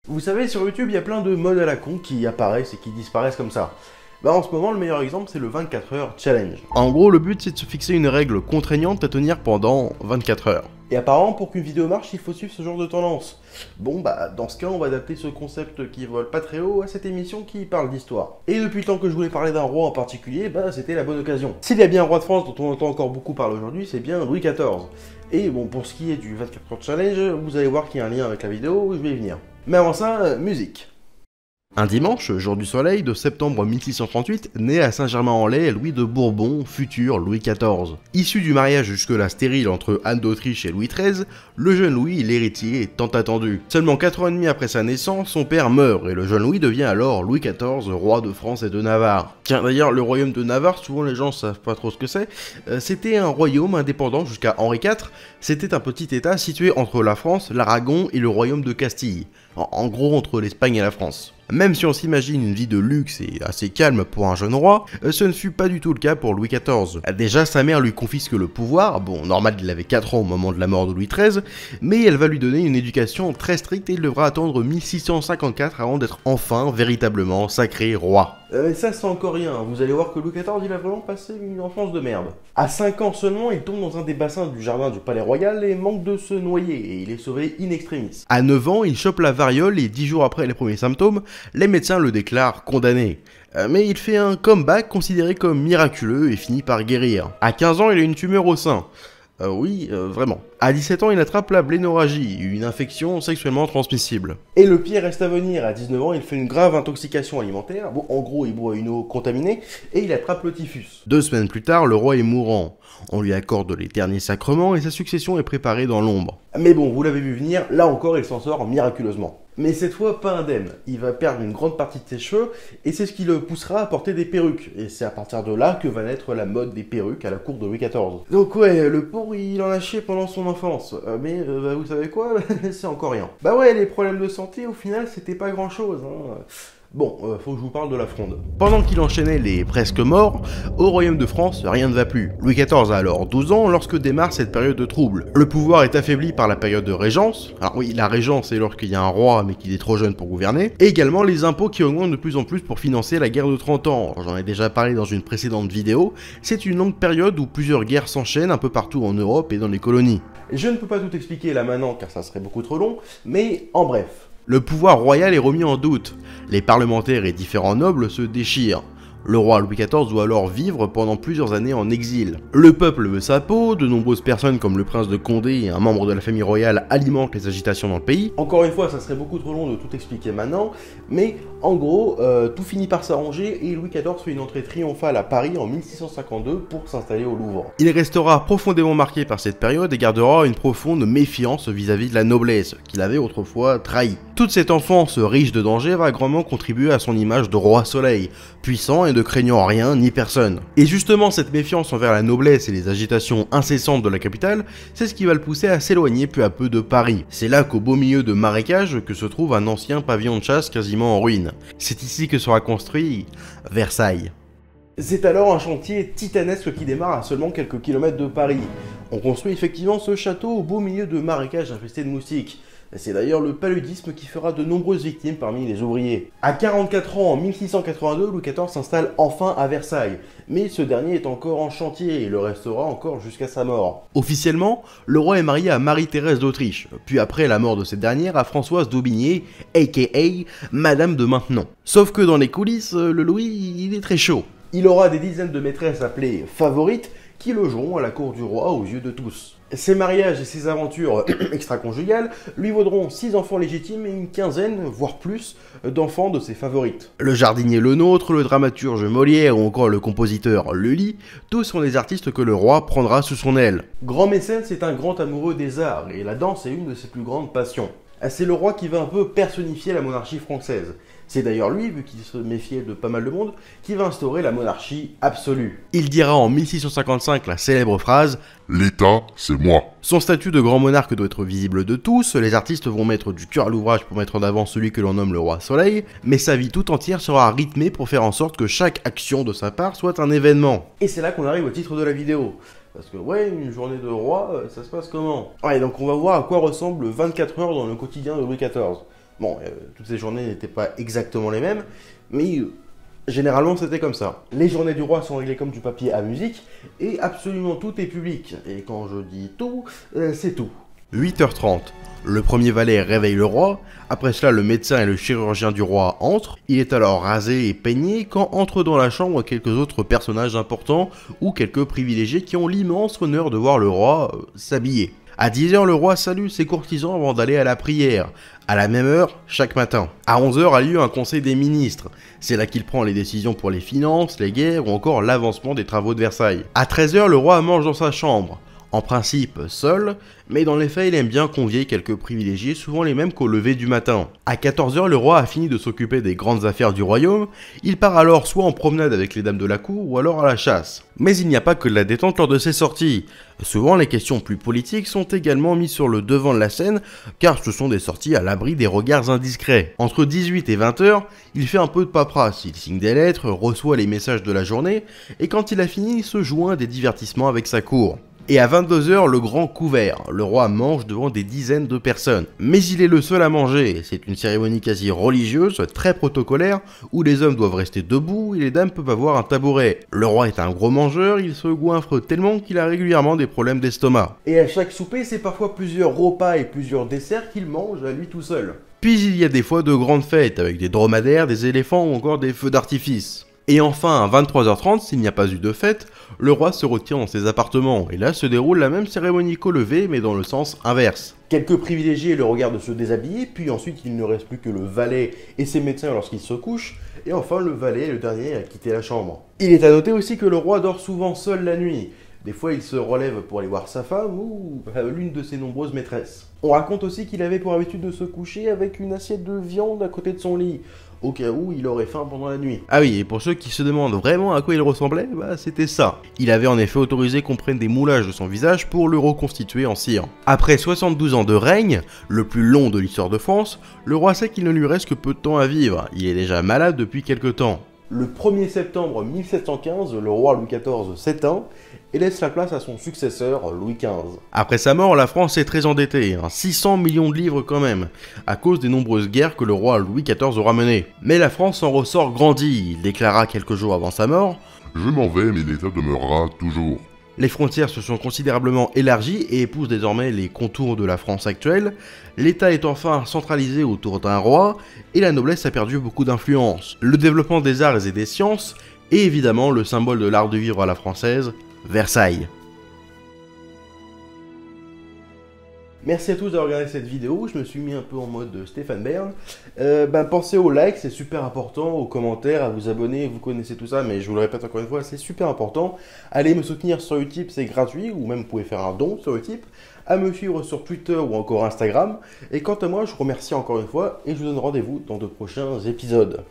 Vous savez, sur YouTube, il y a plein de modes à la con qui apparaissent et qui disparaissent comme ça. Bah en ce moment, le meilleur exemple, c'est le 24 heures challenge. En gros, le but, c'est de se fixer une règle contraignante à tenir pendant 24 heures. Et apparemment, pour qu'une vidéo marche, il faut suivre ce genre de tendance. Bon, bah, dans ce cas, on va adapter ce concept qui vole pas très haut à cette émission qui parle d'histoire. Et depuis le temps que je voulais parler d'un roi en particulier, bah, c'était la bonne occasion. S'il y a bien un roi de France dont on entend encore beaucoup parler aujourd'hui, c'est bien Louis XIV. Et bon, pour ce qui est du 24 heures challenge, vous allez voir qu'il y a un lien avec la vidéo, je vais y venir. Mais avant ça, musique. Un dimanche, jour du soleil de septembre 1638, naît à Saint-Germain-en-Laye Louis de Bourbon, futur Louis XIV. Issu du mariage jusque-là stérile entre Anne d'Autriche et Louis XIII, le jeune Louis, l'héritier, est tant attendu. Seulement 4 ans et demi après sa naissance, son père meurt et le jeune Louis devient alors Louis XIV, roi de France et de Navarre. Tiens, d'ailleurs, le royaume de Navarre, souvent les gens savent pas trop ce que c'est, c'était un royaume indépendant jusqu'à Henri IV. C'était un petit état situé entre la France, l'Aragon et le royaume de Castille. En gros, entre l'Espagne et la France. Même si on s'imagine une vie de luxe et assez calme pour un jeune roi, ce ne fut pas du tout le cas pour Louis XIV. Déjà, sa mère lui confisque le pouvoir, bon, normal il avait 4 ans au moment de la mort de Louis XIII, mais elle va lui donner une éducation très stricte et il devra attendre 1654 avant d'être enfin véritablement sacré roi. Mais ça c'est encore rien, vous allez voir que Louis XIV il a vraiment passé une enfance de merde. À 5 ans seulement, il tombe dans un des bassins du jardin du Palais Royal et manque de se noyer, et il est sauvé in extremis. À 9 ans, il chope la variole et 10 jours après les premiers symptômes, les médecins le déclarent condamné. Mais il fait un comeback considéré comme miraculeux et finit par guérir. À 15 ans, il a une tumeur au sein. Oui, vraiment. À 17 ans, il attrape la blénorragie, une infection sexuellement transmissible. Et le pire reste à venir, à 19 ans, il fait une grave intoxication alimentaire, bon, en gros, il boit une eau contaminée, et il attrape le typhus. 2 semaines plus tard, le roi est mourant. On lui accorde les derniers sacrements et sa succession est préparée dans l'ombre. Mais bon, vous l'avez vu venir, là encore, il s'en sort miraculeusement. Mais cette fois, pas indemne. Il va perdre une grande partie de ses cheveux, et c'est ce qui le poussera à porter des perruques. Et c'est à partir de là que va naître la mode des perruques à la cour de Louis XIV. Donc ouais, le pauvre, il en a chié pendant son enfance. Mais bah, vous savez quoi, c'est encore rien. Bah ouais, les problèmes de santé, au final, c'était pas grand-chose, hein. Bon, faut que je vous parle de la Fronde. Pendant qu'il enchaînait les presque morts, au royaume de France, rien ne va plus. Louis XIV a alors 12 ans lorsque démarre cette période de trouble. Le pouvoir est affaibli par la période de régence. Alors oui, la régence, c'est lorsqu'il y a un roi mais qu'il est trop jeune pour gouverner. Et également les impôts qui augmentent de plus en plus pour financer la guerre de 30 ans. J'en ai déjà parlé dans une précédente vidéo. C'est une longue période où plusieurs guerres s'enchaînent un peu partout en Europe et dans les colonies. Je ne peux pas tout expliquer là maintenant car ça serait beaucoup trop long, mais en bref. Le pouvoir royal est remis en doute. Les parlementaires et différents nobles se déchirent. Le roi Louis XIV doit alors vivre pendant plusieurs années en exil. Le peuple veut sa peau, de nombreuses personnes comme le prince de Condé et un membre de la famille royale alimentent les agitations dans le pays. Encore une fois, ça serait beaucoup trop long de tout expliquer maintenant, mais en gros, tout finit par s'arranger et Louis XIV fait une entrée triomphale à Paris en 1652 pour s'installer au Louvre. Il restera profondément marqué par cette période et gardera une profonde méfiance vis-à-vis de la noblesse, qu'il avait autrefois trahie. Toute cette enfance riche de dangers va grandement contribuer à son image de roi soleil, puissant et ne craignant rien ni personne. Et justement, cette méfiance envers la noblesse et les agitations incessantes de la capitale, c'est ce qui va le pousser à s'éloigner peu à peu de Paris. C'est là qu'au beau milieu de marécages que se trouve un ancien pavillon de chasse quasiment en ruine. C'est ici que sera construit Versailles. C'est alors un chantier titanesque qui démarre à seulement quelques kilomètres de Paris. On construit effectivement ce château au beau milieu de marécages infestés de moustiques. C'est d'ailleurs le paludisme qui fera de nombreuses victimes parmi les ouvriers. À 44 ans, en 1682, Louis XIV s'installe enfin à Versailles, mais ce dernier est encore en chantier et le restera encore jusqu'à sa mort. Officiellement, le roi est marié à Marie-Thérèse d'Autriche, puis après la mort de cette dernière à Françoise d'Aubigné, aka Madame de Maintenon. Sauf que dans les coulisses, le Louis, il est très chaud. Il aura des dizaines de maîtresses appelées favorites qui logeront à la cour du roi aux yeux de tous. Ses mariages et ses aventures extra-conjugales lui vaudront 6 enfants légitimes et une quinzaine, voire plus, d'enfants de ses favorites. Le jardinier Lenôtre, le dramaturge Molière ou encore le compositeur Lully, tous sont des artistes que le roi prendra sous son aile. Grand mécène, c'est un grand amoureux des arts et la danse est une de ses plus grandes passions. C'est le roi qui va un peu personnifier la monarchie française. C'est d'ailleurs lui, vu qu'il se méfiait de pas mal de monde, qui va instaurer la monarchie absolue. Il dira en 1655 la célèbre phrase « L'État, c'est moi ». Son statut de grand monarque doit être visible de tous, les artistes vont mettre du cœur à l'ouvrage pour mettre en avant celui que l'on nomme le roi soleil, mais sa vie tout entière sera rythmée pour faire en sorte que chaque action de sa part soit un événement. Et c'est là qu'on arrive au titre de la vidéo. Parce que ouais, une journée de roi, ça se passe comment? Ouais, donc on va voir à quoi ressemble 24 heures dans le quotidien de Louis XIV. Bon, toutes ces journées n'étaient pas exactement les mêmes, mais généralement c'était comme ça. Les journées du roi sont réglées comme du papier à musique, et absolument tout est public. Et quand je dis tout, c'est tout. 8h30. Le premier valet réveille le roi, après cela le médecin et le chirurgien du roi entrent, il est alors rasé et peigné quand entrent dans la chambre quelques autres personnages importants ou quelques privilégiés qui ont l'immense honneur de voir le roi s'habiller. À 10h, le roi salue ses courtisans avant d'aller à la prière, à la même heure chaque matin. À 11h a lieu un conseil des ministres, c'est là qu'il prend les décisions pour les finances, les guerres ou encore l'avancement des travaux de Versailles. À 13h, le roi mange dans sa chambre. En principe seul, mais dans les faits il aime bien convier quelques privilégiés, souvent les mêmes qu'au lever du matin. À 14h, le roi a fini de s'occuper des grandes affaires du royaume, il part alors soit en promenade avec les dames de la cour ou alors à la chasse. Mais il n'y a pas que de la détente lors de ses sorties. Souvent les questions plus politiques sont également mises sur le devant de la scène, car ce sont des sorties à l'abri des regards indiscrets. Entre 18 et 20h, il fait un peu de paperasse, il signe des lettres, reçoit les messages de la journée, et quand il a fini, il se joint à des divertissements avec sa cour. Et à 22h, le grand couvert. Le roi mange devant des dizaines de personnes. Mais il est le seul à manger. C'est une cérémonie quasi religieuse, très protocolaire, où les hommes doivent rester debout et les dames peuvent avoir un tabouret. Le roi est un gros mangeur, il se goinfre tellement qu'il a régulièrement des problèmes d'estomac. Et à chaque souper, c'est parfois plusieurs repas et plusieurs desserts qu'il mange à lui tout seul. Puis il y a des fois de grandes fêtes, avec des dromadaires, des éléphants ou encore des feux d'artifice. Et enfin, à 23h30, s'il n'y a pas eu de fête, le roi se retire dans ses appartements, et là se déroule la même cérémonie qu'au lever, mais dans le sens inverse. Quelques privilégiés le regardent se déshabiller, puis ensuite il ne reste plus que le valet et ses médecins lorsqu'ils se couchent, et enfin le valet est le dernier à quitter la chambre. Il est à noter aussi que le roi dort souvent seul la nuit. Des fois, il se relève pour aller voir sa femme ou l'une de ses nombreuses maîtresses. On raconte aussi qu'il avait pour habitude de se coucher avec une assiette de viande à côté de son lit, au cas où il aurait faim pendant la nuit. Ah oui, et pour ceux qui se demandent vraiment à quoi il ressemblait, bah c'était ça. Il avait en effet autorisé qu'on prenne des moulages de son visage pour le reconstituer en cire. Après 72 ans de règne, le plus long de l'histoire de France, le roi sait qu'il ne lui reste que peu de temps à vivre. Il est déjà malade depuis quelque temps. Le 1er septembre 1715, le roi Louis XIV s'éteint et laisse la place à son successeur, Louis XV. Après sa mort, la France est très endettée, 600 millions de livres quand même, à cause des nombreuses guerres que le roi Louis XIV aura menées. Mais la France en ressort grandie, il déclara quelques jours avant sa mort « Je m'en vais, mais l'État demeurera toujours ». Les frontières se sont considérablement élargies et épousent désormais les contours de la France actuelle, l'État est enfin centralisé autour d'un roi, et la noblesse a perdu beaucoup d'influence. Le développement des arts et des sciences, et évidemment le symbole de l'art de vivre à la française, Versailles. Merci à tous d'avoir regardé cette vidéo, je me suis mis un peu en mode Stéphane Bern. Pensez au like, c'est super important, aux commentaires, à vous abonner, vous connaissez tout ça, mais je vous le répète encore une fois, c'est super important. Allez me soutenir sur Utip, c'est gratuit, ou même vous pouvez faire un don sur Utip, à me suivre sur Twitter ou encore Instagram. Et quant à moi, je vous remercie encore une fois, et je vous donne rendez-vous dans de prochains épisodes.